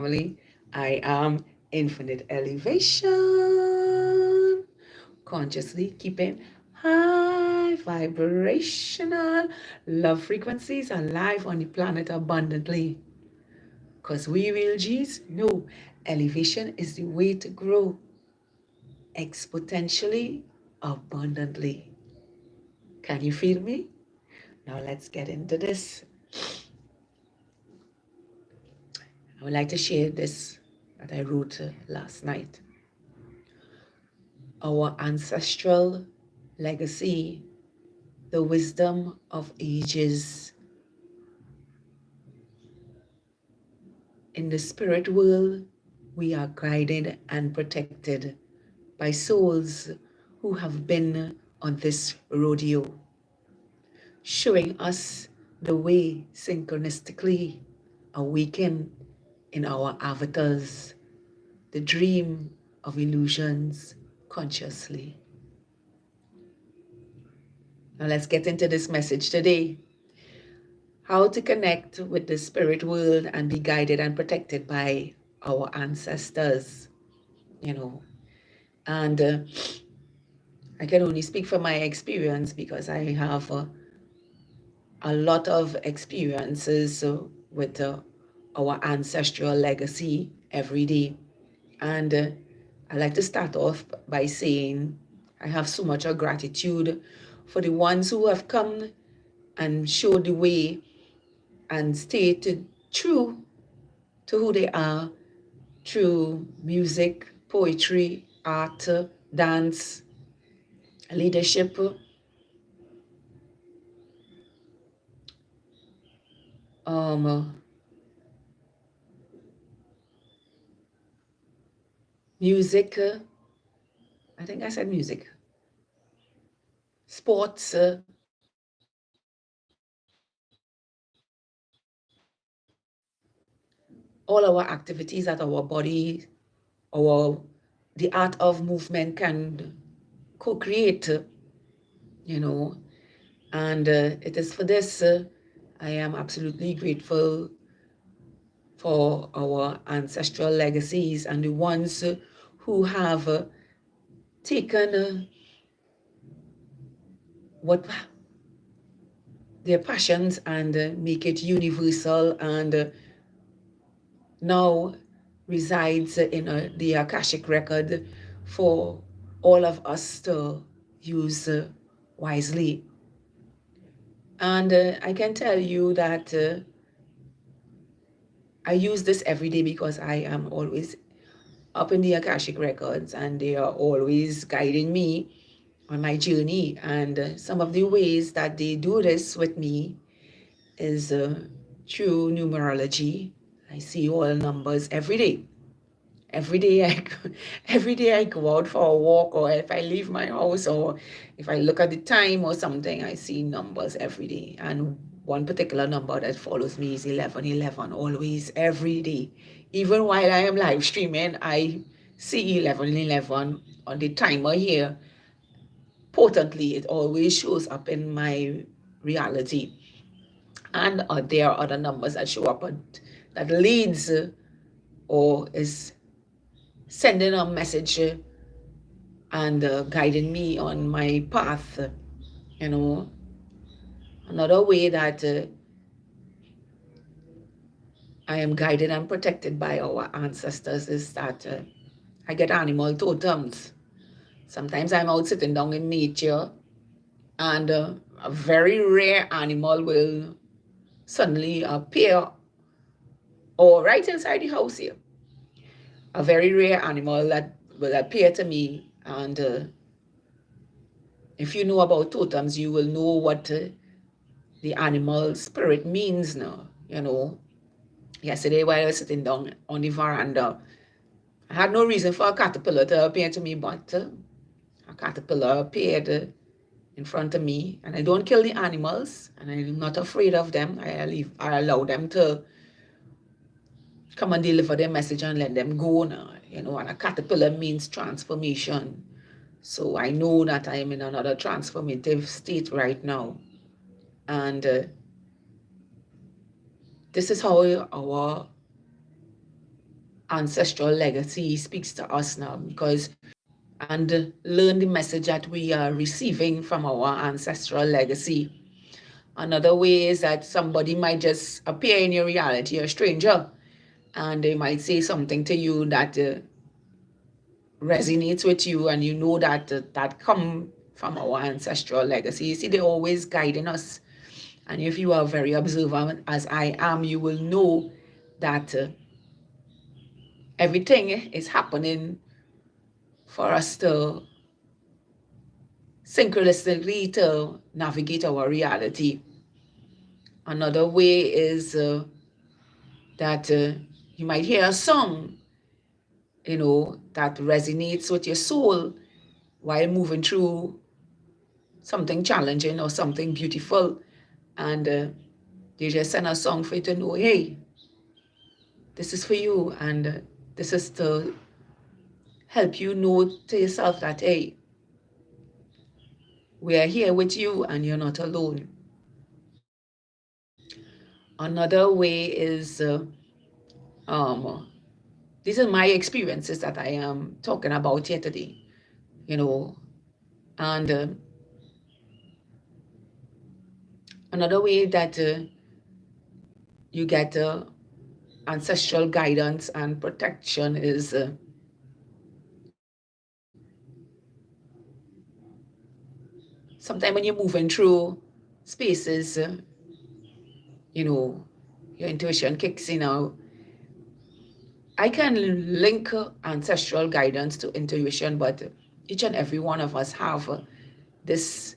I am Infinite Elevation, consciously keeping high vibrational love frequencies alive on the planet abundantly. Because we real G's know elevation is the way to grow exponentially, abundantly. Can you feel me? Now let's get into this. I would like to share this that I wrote last night. Our ancestral legacy, the wisdom of ages. In the spirit world, we are guided and protected by souls who have been on this rodeo, showing us the way synchronistically awaken in our avatars, the dream of illusions consciously. Now let's get into this message today. How to connect with the spirit world and be guided and protected by our ancestors, you know. And I can only speak from my experience because I have a lot of experiences with our ancestral legacy every day. And I like to start off by saying I have so much of gratitude for the ones who have come and showed the way and stayed true to who they are through music, poetry, art, dance, leadership, um, music. I think I said music, sports, all our activities that our body, our the art of movement can co-create, you know. And it is for this I am absolutely grateful for our ancestral legacies and the ones who have taken what their passions and make it universal and now resides in the Akashic record for all of us to use wisely. And I can tell you that I use this every day because I am always up in the Akashic records and they are always guiding me on my journey. And some of the ways that they do this with me is through numerology. I see all numbers every day. Every day every day I go out for a walk, or if I leave my house, or if I look at the time or something, I see numbers every day. And one particular number that follows me is 1111, always, every day. Even while I am live streaming, I see 1111 on the timer here. Potently, it always shows up in my reality. And there are other numbers that show up that leads or is sending a message and guiding me on my path. You know, another way that I am guided and protected by our ancestors is that I get animal totems. Sometimes I'm out sitting down in nature and a very rare animal will suddenly appear, or right inside the house here. A very rare animal that will appear to me. And if you know about totems, you will know what the animal spirit means now. You know, yesterday while I was sitting down on the veranda, I had no reason for a caterpillar to appear to me, but a caterpillar appeared in front of me. And I don't kill the animals, and I'm not afraid of them. I allow them to come and deliver their message and let them go now. You know, and a caterpillar means transformation. So I know that I am in another transformative state right now. And this is how our ancestral legacy speaks to us now, because and learn the message that we are receiving from our ancestral legacy. Another way is that somebody might just appear in your reality, a stranger, and they might say something to you that resonates with you, and you know that that come from our ancestral legacy. You see, they're always guiding us. And if you are very observant, as I am, you will know that everything is happening for us to synchronistically to navigate our reality. Another way is that you might hear a song, that resonates with your soul while moving through something challenging or something beautiful. And they just send a song for you to know, hey, this is for you. And this is to help you know to yourself that, hey, we are here with you and you're not alone. Another way is, these are my experiences that I am talking about here today, and another way that you get ancestral guidance and protection is sometimes when you're moving through spaces, your intuition kicks in now. I can link ancestral guidance to intuition, but each and every one of us have this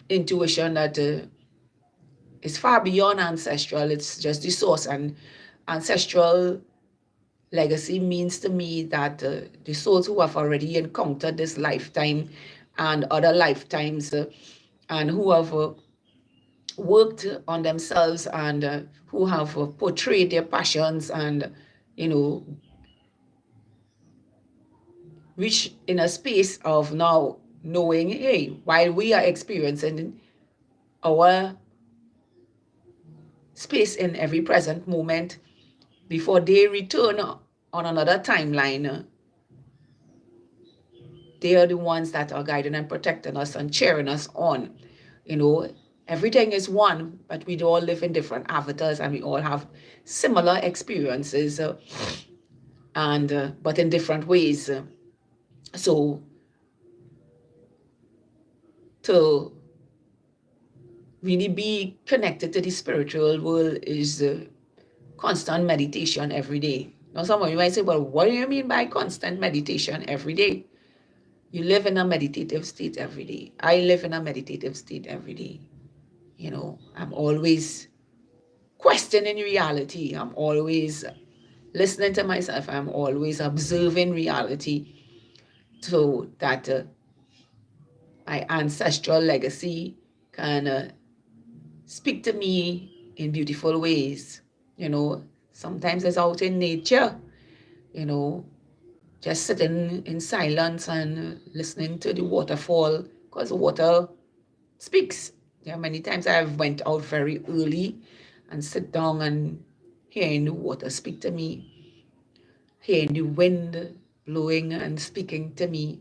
intuition that is far beyond ancestral. It's just the source. And ancestral legacy means to me that the souls who have already encountered this lifetime and other lifetimes and who have worked on themselves and who have portrayed their passions and, reach in a space of now knowing, hey, while we are experiencing our space in every present moment, before they return on another timeline, they are the ones that are guiding and protecting us and cheering us on. Everything is one, but we all live in different avatars and we all have similar experiences, but in different ways. So to really be connected to the spiritual world is constant meditation every day. Now, some of you might say, well, what do you mean by constant meditation every day? You live in a meditative state every day. I live in a meditative state every day. I'm always questioning reality. I'm always listening to myself. I'm always observing reality so that my ancestral legacy can speak to me in beautiful ways. Sometimes it's out in nature, just sitting in silence and listening to the waterfall, because the water speaks. There are many times I've went out very early and sit down and hearing the water speak to me, hearing the wind blowing and speaking to me,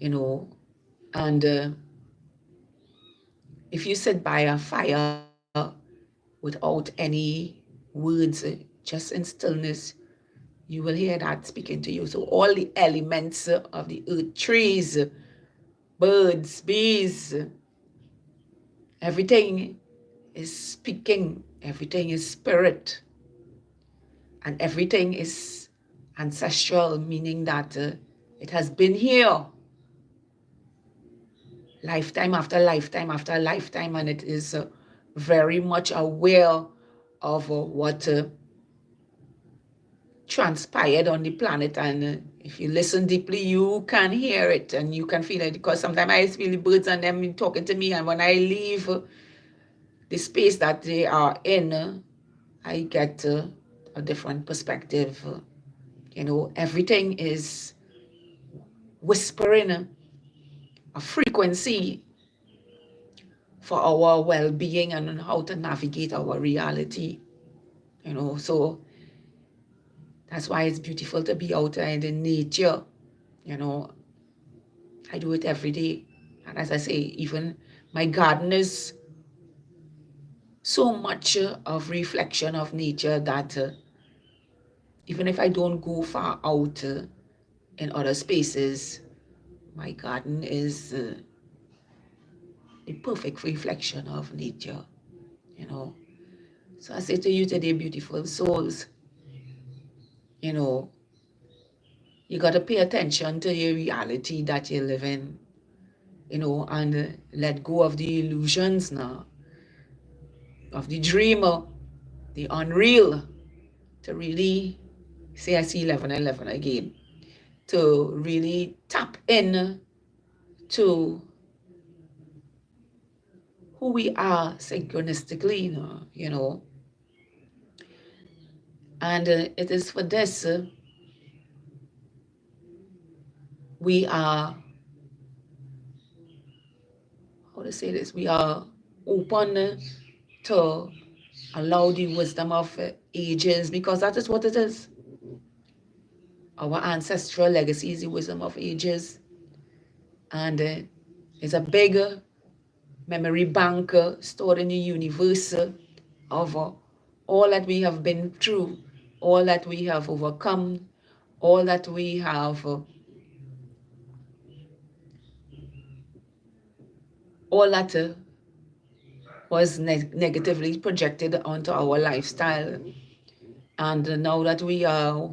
and if you sit by a fire without any words, just in stillness, you will hear that speaking to you. So all the elements of the earth, trees, birds, bees, everything is speaking, everything is spirit, and everything is ancestral, meaning that it has been here lifetime after lifetime after lifetime, and it is very much aware of what transpired on the planet. And if you listen deeply, you can hear it and you can feel it, because sometimes I feel the birds and them talking to me, and when I leave the space that they are in, I get a different perspective. Everything is whispering a frequency for our well-being and how to navigate our reality. So That's why it's beautiful to be out there in the nature. You know, I do it every day. And as I say, even my garden is so much of reflection of nature that even if I don't go far out in other spaces, my garden is the perfect reflection of nature, you know. So I say to you today, beautiful souls, you know, you got to pay attention to your reality that you live in, you know, and let go of the illusions now, of the dreamer, the unreal, to really say I see 11:11 again, to really tap in to who we are synchronistically, you know. And it is for this we are, how to say this, we are open to allow the wisdom of ages, because that is what it is. Our ancestral legacy is the wisdom of ages. And it's a big memory bank stored in the universe of all that we have been through, all that we have overcome, all that we have, all that was negatively projected onto our lifestyle. And now that we are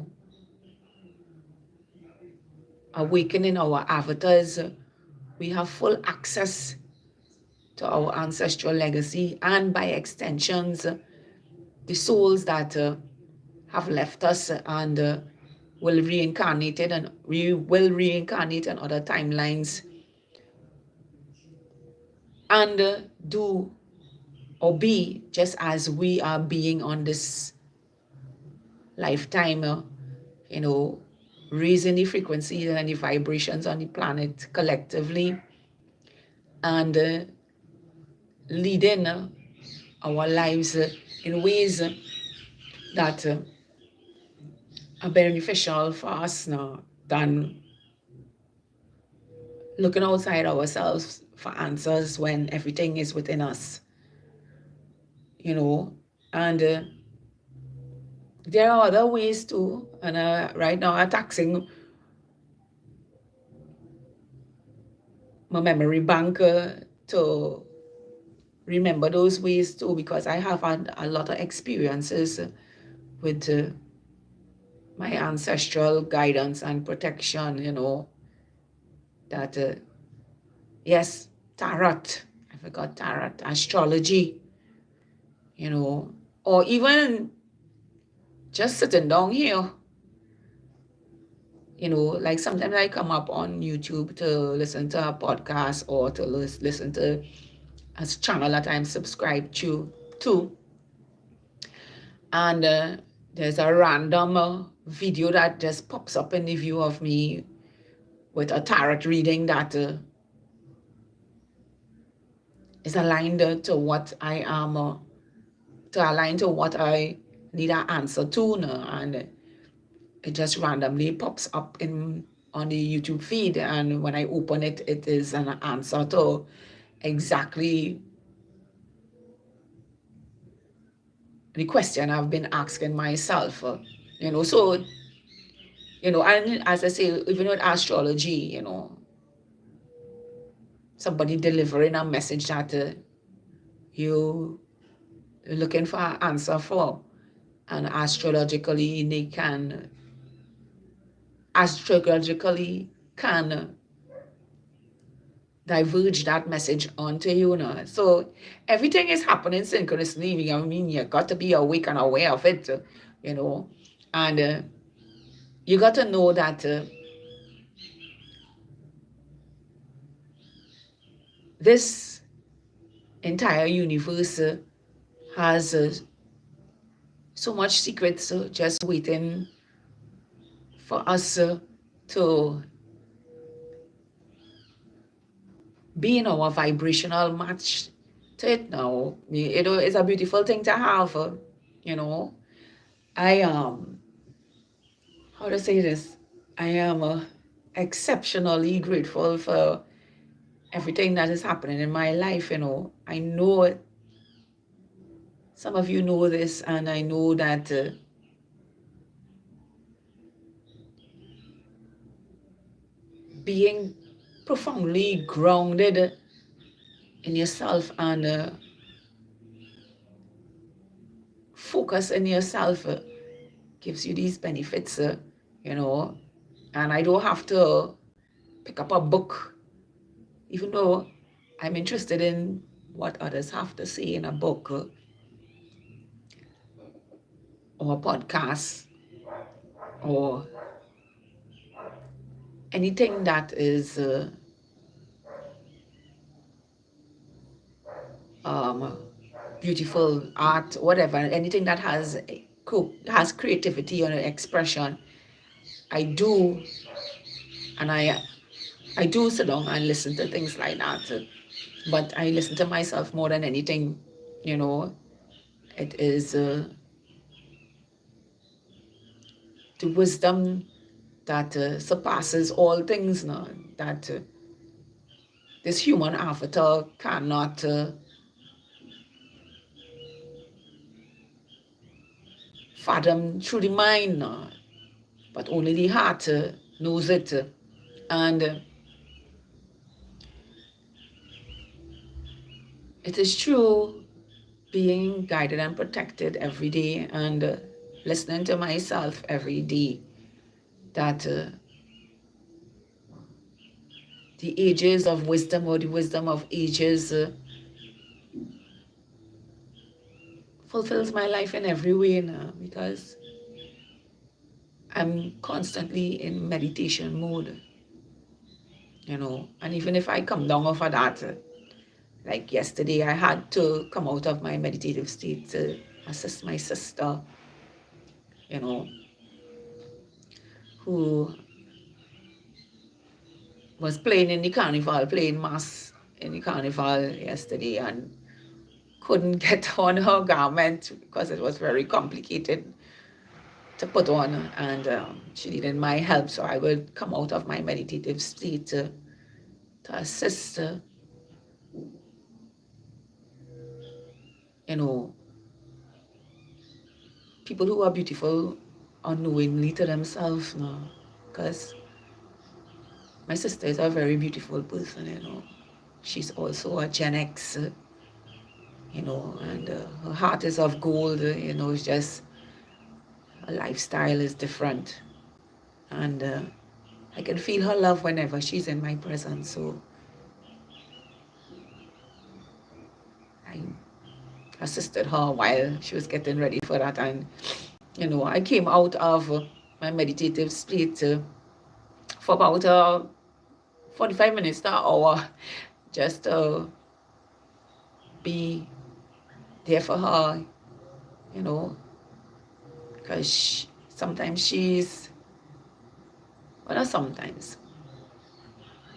awakening our avatars, we have full access to our ancestral legacy, and by extensions, the souls that have left us and will reincarnated, and we will reincarnate in other timelines and do or be just as we are being on this lifetime, you know, raising the frequencies and the vibrations on the planet collectively, and leading our lives in ways that are beneficial for us now than looking outside ourselves for answers when everything is within us, you know. And there are other ways too, and right now I'm taxing my memory bank to remember those ways too, because I have had a lot of experiences with my ancestral guidance and protection, you know, that yes, tarot, I forgot tarot, astrology, you know, or even just sitting down here, you know, like sometimes I come up on YouTube to listen to a podcast or to listen to a channel that I'm subscribed to, and there's a random video that just pops up in the view of me with a tarot reading that is aligned to what I am, to align to what I need an answer to, and it just randomly pops up on the YouTube feed, and when I open it, it is an answer to exactly the question I've been asking myself, you know. So, you know, and as I say, even with astrology, you know, somebody delivering a message that you're looking for an answer for, and astrologically can diverge that message onto you now. So everything is happening synchronously. I mean, you got to be awake and aware of it, you know, and you got to know that this entire universe has so much secrets just waiting for us to be in our vibrational match to it now. You know, it's a beautiful thing to have, you know. I how to say this? I am exceptionally grateful for everything that is happening in my life. I know some of you know this, and I know that being profoundly grounded in yourself and focus in yourself gives you these benefits, you know. And I don't have to pick up a book, even though I'm interested in what others have to say in a book or a podcast or anything that is beautiful art, whatever, anything that has creativity or expression. I do, and I do sit down and listen to things like that. But I listen to myself more than anything. You know, it is the wisdom that surpasses all things now, that this human avatar cannot fathom through the mind now, but only the heart knows it. And it is true, being guided and protected every day and listening to myself every day, that the ages of wisdom or the wisdom of ages fulfills my life in every way now, because I'm constantly in meditation mode, and even if I come down off of that, like yesterday, I had to come out of my meditative state to assist my sister, who was playing in the carnival, playing mass in the carnival yesterday, and couldn't get on her garment because it was very complicated to put on, and she needed my help, so I would come out of my meditative state to assist, people who are beautiful unknowingly to themselves now, because my sister is a very beautiful person. She's also a Gen X, and her heart is of gold, it's just her lifestyle is different. And I can feel her love whenever she's in my presence. So I assisted her while she was getting ready for that. And, I came out of my meditative state for about 45 minutes to an hour, just to be there for her, because sometimes well, not sometimes,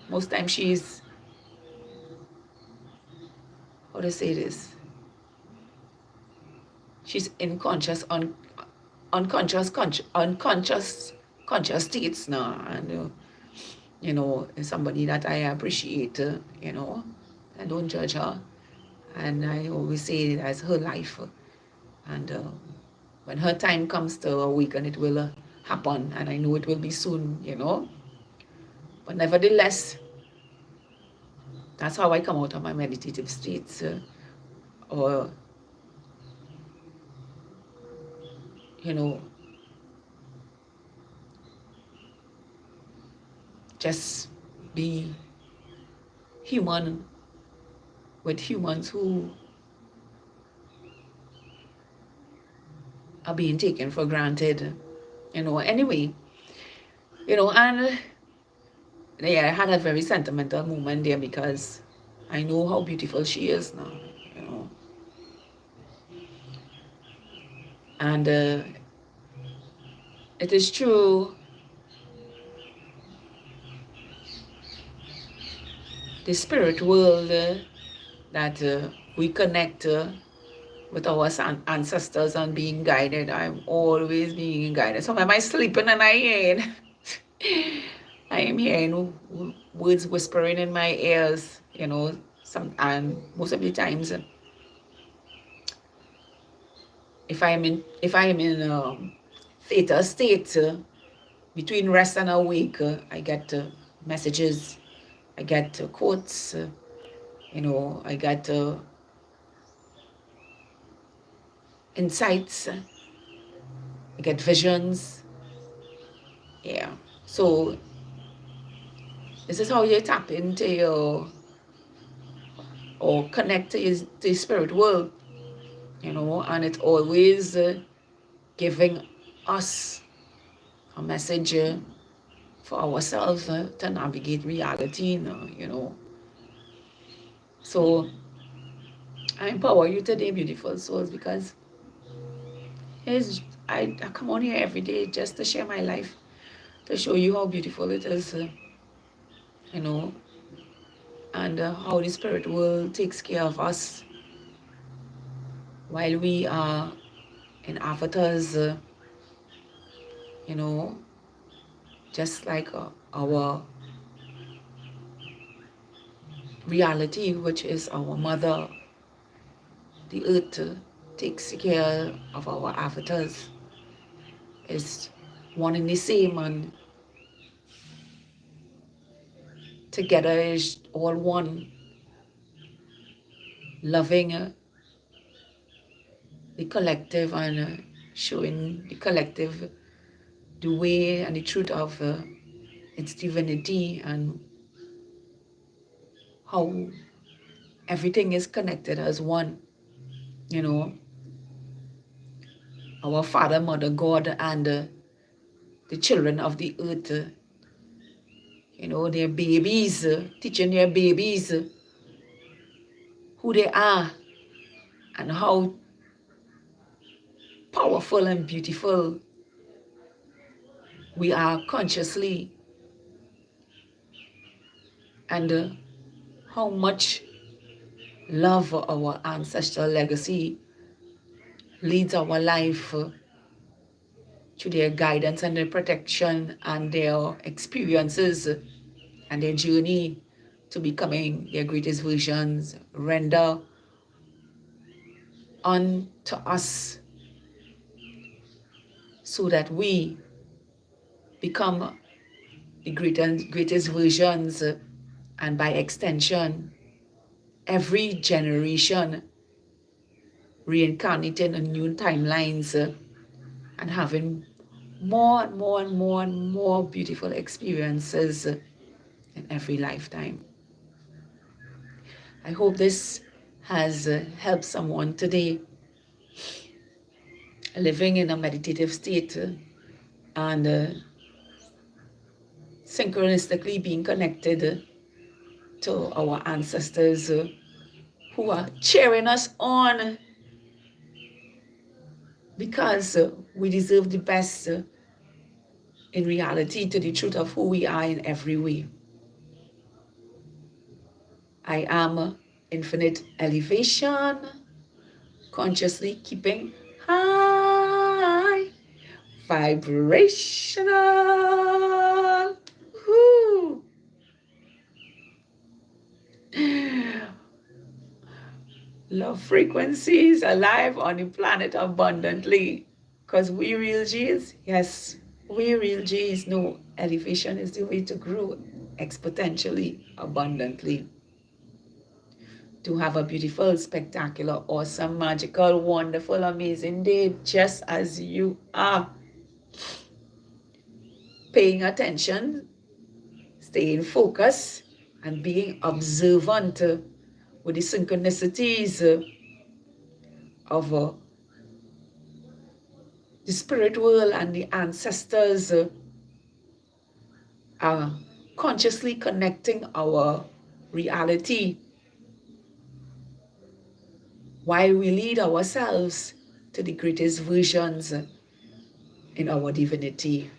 most times she's, how to say this, she's in unconscious states now, and is somebody that I appreciate, I don't judge her, and I always say it as her life, and when her time comes to awaken, it will happen, and I know it will be soon, but nevertheless, that's how I come out of my meditative states, or just be human with humans who are being taken for granted, anyway, and yeah, I had a very sentimental moment there, because I know how beautiful she is now, and it is true, the spirit world that we connect with our ancestors and being guided. I'm always being guided. So am I sleeping and I hear I am hearing words whispering in my ears, you know, and most of the times if I am in theta state, between rest and awake, I get messages, I get quotes, you know, I get insights, I get visions. Yeah. So this is how you tap into your, or connect to the spirit world, you know, and it's always giving us a message for ourselves to navigate reality, you know. So I empower you today, beautiful souls, because I come on here every day just to share my life, to show you how beautiful it is, you know, and how the spirit world takes care of us while we are in avatars, you know, just like our reality, which is our mother, the earth, takes care of our avatars. It's one and the same, and together is all one, loving the collective and showing the collective the way and the truth of its divinity and how everything is connected as one, you know, our Father, Mother, God, and the children of the earth, you know, their babies, teaching their babies who they are and how powerful and beautiful we are consciously, and how much love our ancestral legacy leads our life to their guidance and their protection and their experiences and their journey to becoming their greatest versions, render unto us so that we become the greatest versions, and by extension, every generation reincarnating in new timelines and having more and more and more and more beautiful experiences in every lifetime. I hope this has helped someone today living in a meditative state and synchronistically being connected to our ancestors who are cheering us on because we deserve the best in reality to the truth of who we are in every way. I am infinite elevation, consciously keeping high vibrational. Woo. Love frequencies alive on the planet abundantly. Because we real G's, yes, we real G's know elevation is the way to grow exponentially, abundantly. To have a beautiful, spectacular, awesome, magical, wonderful, amazing day, just as you are. Paying attention, staying focused, and being observant with the synchronicities of the spirit world and the ancestors, are consciously connecting our reality while we lead ourselves to the greatest versions in our divinity.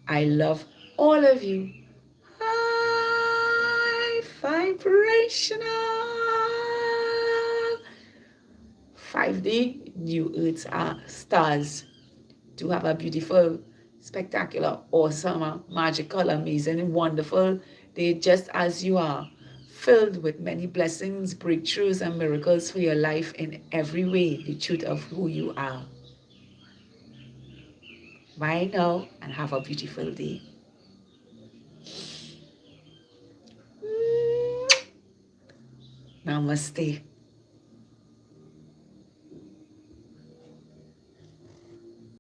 I love all of you. High vibrational 5D new earths are stars to have a beautiful, spectacular, awesome, magical, amazing, wonderful day just as you are, filled with many blessings, breakthroughs, and miracles for your life in every way, the truth of who you are. Bye now and have a beautiful day. Namaste.